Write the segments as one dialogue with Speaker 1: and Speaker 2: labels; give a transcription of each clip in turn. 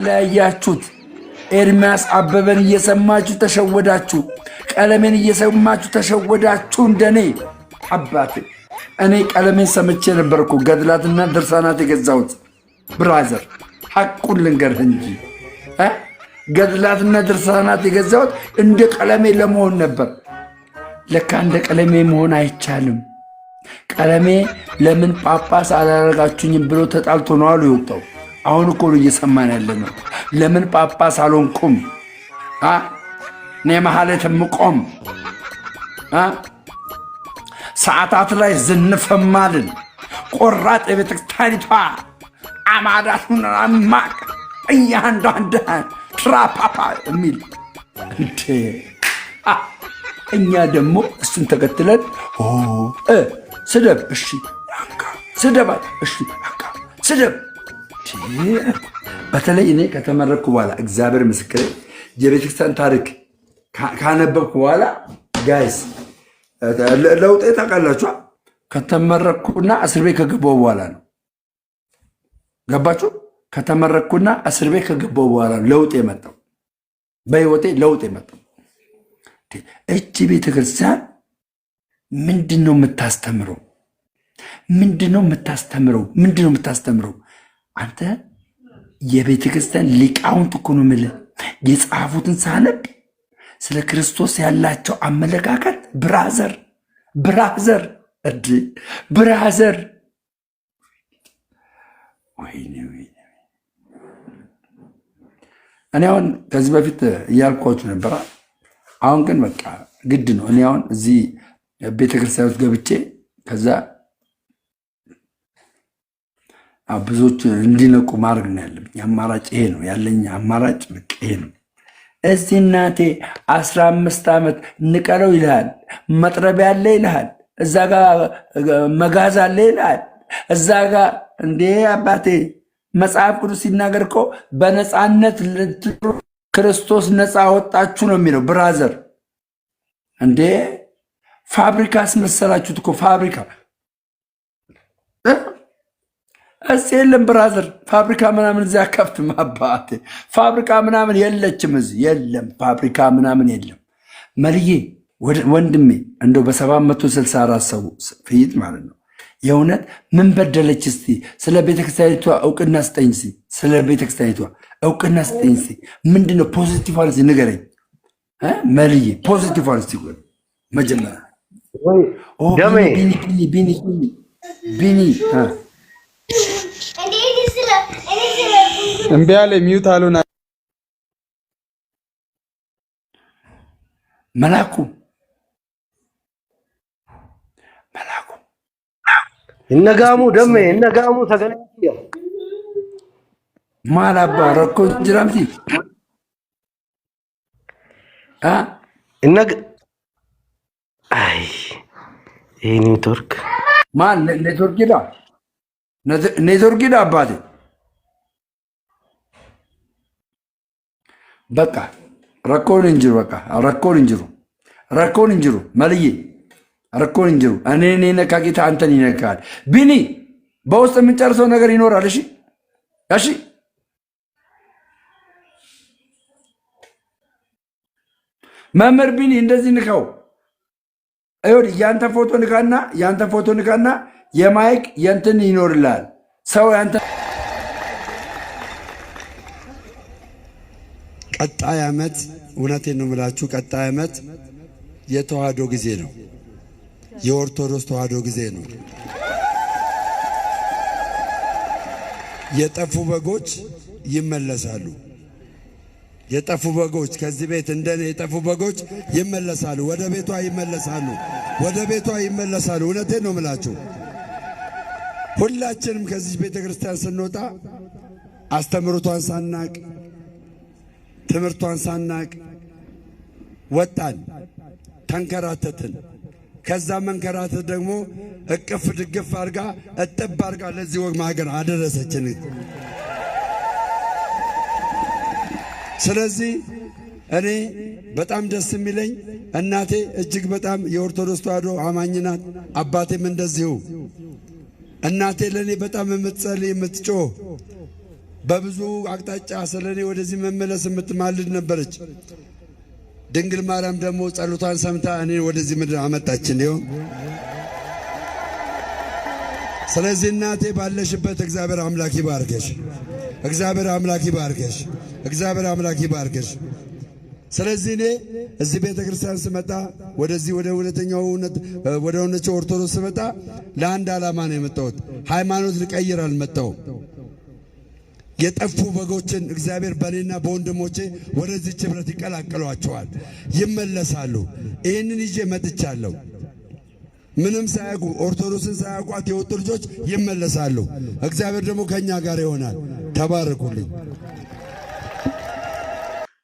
Speaker 1: ለያያችሁት ኤርሚያስ አበበን እየሰማችሁ ተሸወዳችሁ። ቀለሜን እየሰማችሁ ተሸወዳችሁ። እንደኔ አባቴ እኔ ቀለሜን ሰምቼ ነበርኩ ገድላትና ድርሳናት የገዛሁት። ብራዘር ሐቁን ልንገርህ እንጂ ገድላትና ድርሳናት የገዛሁት እንደ ቀለሜ ለመሆን ነበር። ለካ እንደ ቀለሜ መሆን አይቻልም። ቀለሜ ለምን ጳጳስ አላረጋችሁኝም ብሎ ተጣልቶ ነው አሉ የወጣው። አሁን እኮ ነው እየሰማን ያለነው። ለምን ጳጳስ አልሆንኩም? እኔ መሐሌት የምቆም ሰዓታት ላይ ዝንፈማልን ቆራጥ የቤተክርስቲያኒቷ አማዳቱን አማቅ እያንዳንዳን ትራፓፓ የሚል እንዴ! እኛ ደግሞ እሱን ተከትለን ስደብ፣ እሺ ስደባት፣ እሺ ስደብ። በተለይ እኔ ከተመረቅኩ በኋላ እግዚአብሔር ምስክር የቤተክርስቲያን ታሪክ ካነበብኩ በኋላ ጋይስ ለውጥ ታውቃላችሁ። ከተመረቅኩና እስር ቤት ከገባሁ በኋላ ነው። ገባችሁ? ከተመረቅኩና እስር ቤት ከገባሁ በኋላ ለውጥ የመጣው በህይወቴ ለውጥ የመጣው። እቺ ቤተክርስቲያን ምንድን ነው የምታስተምረው? ምንድን ነው የምታስተምረው? ምንድን ነው የምታስተምረው? አንተ የቤተክርስቲያን ሊቃውንት እኮ ነው የምልህ። የጻፉትን ሳነብ ስለ ክርስቶስ ያላቸው አመለካከት ብራዘር ወይኔ እኔ አሁን ከዚህ በፊት እያልኳችሁ ነበር። አሁን ግን በቃ ግድ ነው። እኔ አሁን እዚህ ቤተክርስቲያን ውስጥ ገብቼ ከዛ ብዙዎች እንዲነቁ ማድረግ ነው ያለብኝ። አማራጭ ይሄ ነው ያለኝ አማራጭ በቃ ይሄ ነው። እዚህ እናቴ 15 ዓመት ንቀለው ይልሃል፣ መጥረቢያ አለ ይልሃል፣ እዛ ጋር መጋዝ አለ ይልሃል፣ እዛ ጋር እንዴ አባቴ መጽሐፍ ቅዱስ ሲናገር እኮ በነፃነት ክርስቶስ ነፃ ወጣችሁ ነው የሚለው። ብራዘር እንዴ ፋብሪካ አስመሰላችሁት እኮ ፋብሪካ እዚህ የለም ብራዘር። ፋብሪካ ምናምን እዚያ ከፍትም አባቴ ፋብሪካ ምናምን የለችም፣ እዚህ የለም ፋብሪካ ምናምን የለም። መልዬ ወንድሜ እንደው በ764 ሰው ፊት ማለት ነው የእውነት ምን በደለች? እስቲ ስለ ቤተክርስቲያኒቷ እውቅና ስጠኝ። ስለ ቤተክርስቲያኒቷ እውቅና ስጠኝ። ምንድነው ፖዚቲቭ አንስ ንገረኝ መልዬ። ፖዚቲቭ አንስ ይጎል መጀመሪያ ቢኒ
Speaker 2: እምቢ አለ ሚውት አሉና
Speaker 1: መላኩ
Speaker 3: እነጋሙ ደሜ እነጋሙ ተገናኝያ
Speaker 1: ማላባ ረኮ ጅራምቲ
Speaker 3: እነግ አይ ኔትወርክ
Speaker 1: ማን ኔትወርክ ይዳ አባቴ በቃ ረኮን እንጅሩ በቃ ረኮን እንጅሩ መልዬ ረኮን እንጅሩ እኔ ነካቂታ አንተን ይነካል። ቢኒ በውስጥ የምንጨርሰው ነገር ይኖራል። እሺ መምህር ቢኒ እንደዚህ ንካው። አይወድ ያንተ ፎቶ ንካና የማይክ የንትን ይኖርላል ሰው ያንተ
Speaker 4: ቀጣይ ዓመት እውነቴን ነው የምላችሁ፣ ቀጣይ ዓመት የተዋህዶ ጊዜ ነው። የኦርቶዶክስ ተዋህዶ ጊዜ ነው። የጠፉ በጎች ይመለሳሉ። የጠፉ በጎች ከዚህ ቤት እንደኔ የጠፉ በጎች ይመለሳሉ። ወደ ቤቷ ይመለሳሉ። እውነቴን ነው የምላችሁ። ሁላችንም ከዚህ ቤተክርስቲያን ስንወጣ አስተምሮቷን ሳናቅ ትምህርቷን ሳናቅ ወጣን፣ ተንከራተትን። ከዛ መንከራተት ደግሞ እቅፍ ድግፍ አርጋ እጥብ አርጋ ለዚህ ወግ ማገር አደረሰችን። ስለዚህ እኔ በጣም ደስ የሚለኝ እናቴ እጅግ በጣም የኦርቶዶክስ ተዋህዶ አማኝ ናት። አባቴም እንደዚሁ። እናቴ ለኔ በጣም የምትጸልይ የምትጮህ በብዙ አቅጣጫ ስለኔ ወደዚህ መመለስ የምትማልድ ነበረች። ድንግል ማርያም ደግሞ ጸሎቷን ሰምታ እኔ ወደዚህ ምድር አመጣችን። ይኸው ስለዚህ እናቴ ባለሽበት እግዚአብሔር አምላክ ይባርከሽ። እግዚአብሔር አምላክ ይባርከሽ። እግዚአብሔር አምላክ ይባርከሽ። ስለዚህ እኔ እዚህ ቤተክርስቲያን ስመጣ ወደዚህ ወደ እውነተኛው ኦርቶዶክስ ስመጣ ለአንድ ዓላማ ነው የመጣሁት። ሃይማኖት ልቀይር አልመጣሁም። የጠፉ በጎችን እግዚአብሔር በእኔና በወንድሞቼ ወደዚህ ህብረት ይቀላቅሏቸዋል፣ ይመለሳሉ። ይህንን ይዤ መጥቻለሁ። ምንም ሳያውቁ ኦርቶዶክስን ሳያውቋት የወጡ ልጆች ይመለሳሉ። እግዚአብሔር ደግሞ ከኛ ጋር ይሆናል። ተባረኩልኝ።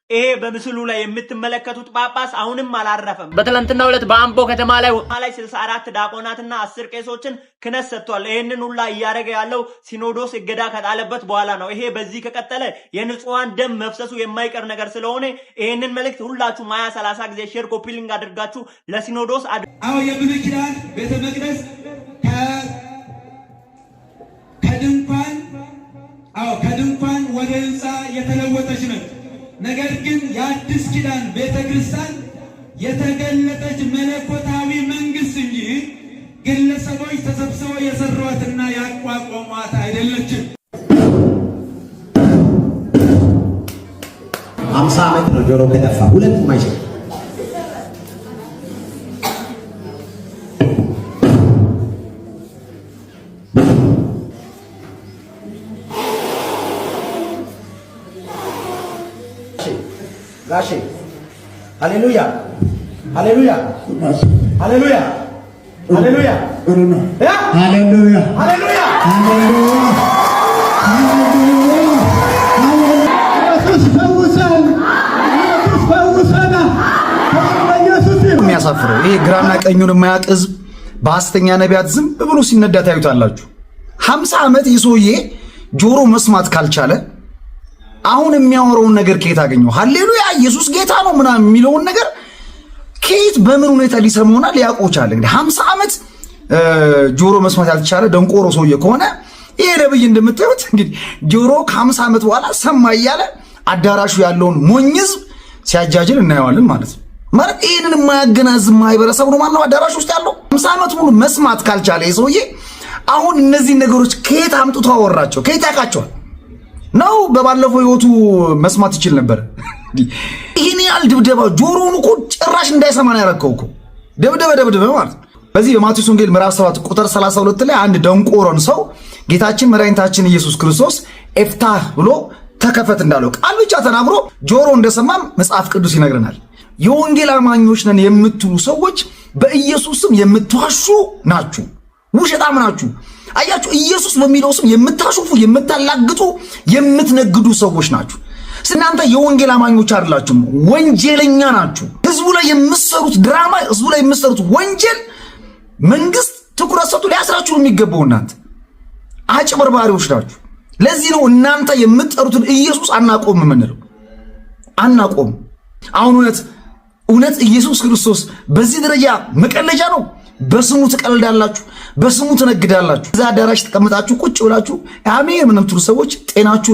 Speaker 2: ይሄ በምስሉ ላይ የምትመለከቱት ጳጳስ አሁንም አላረፈም።
Speaker 5: በትላንትናው ዕለት በአምቦ ከተማ ላይ
Speaker 2: 64 ዲያቆናትና 10 ቄሶችን ክህነት ሰጥቷል። ይሄንን ሁላ እያደረገ ያለው ሲኖዶስ እገዳ ከጣለበት በኋላ ነው። ይሄ በዚህ ከቀጠለ የንጹሃን ደም መፍሰሱ የማይቀር ነገር ስለሆነ ይሄንን መልእክት ሁላችሁ 30 ጊዜ ሼር ኮፒ ሊንክ አድርጋችሁ ለሲኖዶስ
Speaker 6: አዎ የብሉይ ኪዳን ቤተ መቅደስ ከድንኳን ወደ ህንፃ የተለወጠች ነው። ነገር ግን የአዲስ ኪዳን ቤተ ክርስቲያን የተገለጠች መለኮታዊ መንግስት እንጂ ግለሰቦች ተሰብስበው የሰሯትና ያቋቋሟት አይደለችም።
Speaker 7: 50 ዓመት ነው ጆሮ ከጠፋ ሁለቱም አይችል
Speaker 8: ጋሼ ሃሌሉያ ሃሌሉያ ሃሌሉያ ሃሌሉያ ሃሌሉያ ሃሌሉያ
Speaker 9: የሚያሳፍረው ይሄ ግራና ቀኙን የማያውቅ ህዝብ በሐሰተኛ ነቢያት ዝም ብሎ ሲነዳ ታዩታላችሁ። 50 ዓመት የሰውዬ ጆሮ መስማት ካልቻለ አሁን የሚያወራውን ነገር ከየት አገኘው? ሃሌሉያ ኢየሱስ ጌታ ነው ምናምን የሚለውን ነገር ከየት በምን ሁኔታ ሊሰማውና ሊያውቀው ቻለ? እንግዲህ 50 ዓመት ጆሮ መስማት ያልቻለ ደንቆሮ ሰውዬ ከሆነ ይሄ ነብይ እንደምታዩት እንግዲህ ጆሮ ከ50 ዓመት በኋላ ሰማ እያለ አዳራሹ ያለውን ሞኝ ህዝብ ሲያጃጅል እናየዋለን ማለት ነው። ማለት ይሄንን የማያገናዝብ ማህበረሰብ ነው ማለት ነው አዳራሹ ውስጥ ያለው። 50 ዓመት ሙሉ መስማት ካልቻለ ይሄ ሰውዬ አሁን እነዚህ ነገሮች ከየት አምጥቶ አወራቸው? ከየት ያውቃቸዋል? ነው በባለፈው ህይወቱ መስማት ይችል ነበር። ይሄን ያህል ድብደባ ጆሮውን እኮ ጭራሽ እንዳይሰማ ነው ያረከው እኮ ደብደበ ማለት ነው። በዚህ በማቴዎስ ወንጌል ምዕራፍ 7 ቁጥር 32 ላይ አንድ ደንቆሮን ሰው ጌታችን መድኃኒታችን ኢየሱስ ክርስቶስ ኤፍታህ ብሎ ተከፈት እንዳለው ቃል ብቻ ተናግሮ ጆሮ እንደሰማም መጽሐፍ ቅዱስ ይነግረናል። የወንጌል አማኞች ነን የምትሉ ሰዎች በኢየሱስ ስም የምትዋሹ ናችሁ፣ ውሸታም ናችሁ። አያችሁ፣ ኢየሱስ በሚለው ስም የምታሹፉ፣ የምታላግጡ፣ የምትነግዱ ሰዎች ናችሁ። እናንተ የወንጌል አማኞች አይደላችሁም፣ ወንጀለኛ ናችሁ። ህዝቡ ላይ የምትሰሩት ድራማ፣ ህዝቡ ላይ የምትሰሩት ወንጀል መንግስት ትኩረት ሰጥቶ ሊያስራችሁ የሚገባው እናንተ አጭበርባሪዎች ናችሁ። ለዚህ ነው እናንተ የምትጠሩትን ኢየሱስ አናቆም የምንለው። አናቆም። አሁን እውነት ኢየሱስ ክርስቶስ በዚህ ደረጃ መቀለጃ ነው? በስሙ ትቀልዳላችሁ፣ በስሙ ትነግዳላችሁ። እዛ አዳራሽ ተቀምጣችሁ ቁጭ ብላችሁ አሜን ምንም ትሉ ሰዎች ጤናችሁ